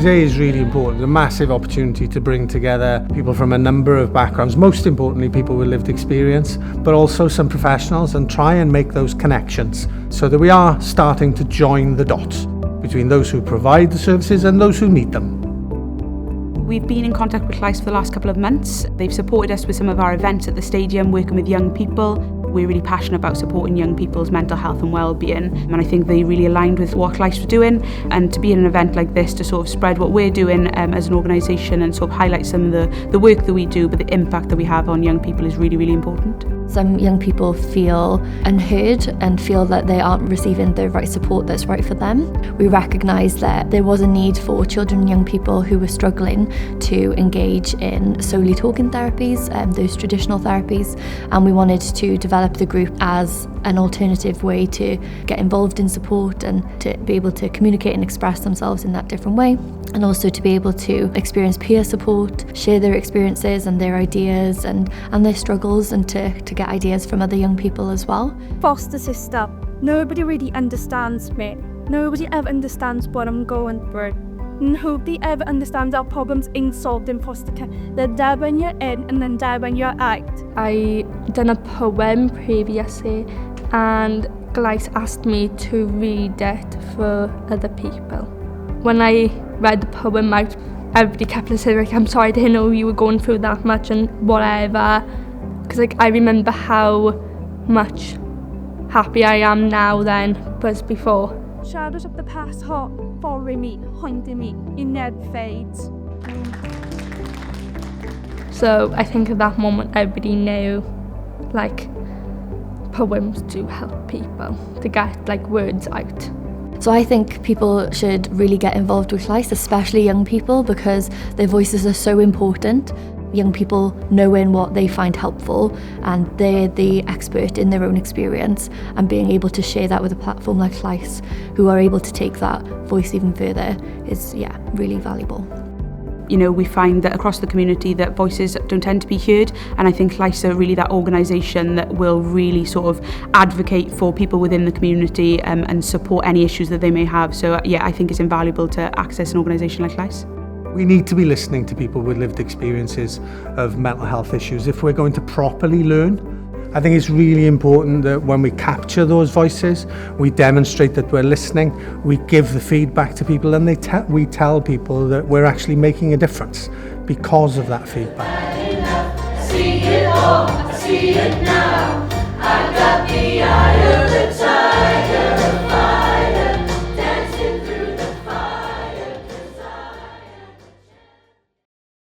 today is really important. It's a massive opportunity to bring together people from a number of backgrounds, most importantly people with lived experience, but also some professionals, and try and make those connections so that we are starting to join the dots between those who provide the services and those who need them. We've been in contact with Llais for the last couple of months. They've supported us with some of our events at the stadium, working with young people. We're really passionate about supporting young people's mental health and well-being, and I think they really aligned with what Llais were doing, and to be in an event like this to sort of spread what we're doing as an organisation and sort of highlight some of the work that we do, but the impact that we have on young people is really, really important. Some young people feel unheard and feel that they aren't receiving the right support that's right for them. We recognise that there was a need for children and young people who were struggling to engage in solely talking therapies, those traditional therapies, and we wanted to develop the group as an alternative way to get involved in support and to be able to communicate and express themselves in that different way, and also to be able to experience peer support, share their experiences and their ideas and their struggles, and to get ideas from other young people as well. Foster sister, nobody really understands me. Nobody ever understands what I'm going through. Nobody ever understands our problems ain't solved in foster care. They're there when you're in and then there when you're out. I done a poem previously and Llais asked me to read it for other people. When I read the poem out, everybody kept saying, like, I'm sorry, I didn't know you were going through that much and whatever. Because I remember how much happy I am now than was before. Shadows of the past haunt, following me, haunting me, it never fades. So I think at that moment everybody knew, like, poems do help people to get, like, words out. So I think people should really get involved with Llais, especially young people, because their voices are so important. Young people knowing what they find helpful, and they're the expert in their own experience, and being able to share that with a platform like Llais, who are able to take that voice even further, is really valuable. You know, we find that across the community that voices don't tend to be heard, and I think Llais are really that organisation that will really sort of advocate for people within the community and support any issues that they may have. So I think it's invaluable to access an organisation like Llais. We need to be listening to people with lived experiences of mental health issues if we're going to properly learn. I think it's really important that when we capture those voices, we demonstrate that we're listening, we give the feedback to people, and we tell people that we're actually making a difference because of that feedback. I see it all, I see it now. I got the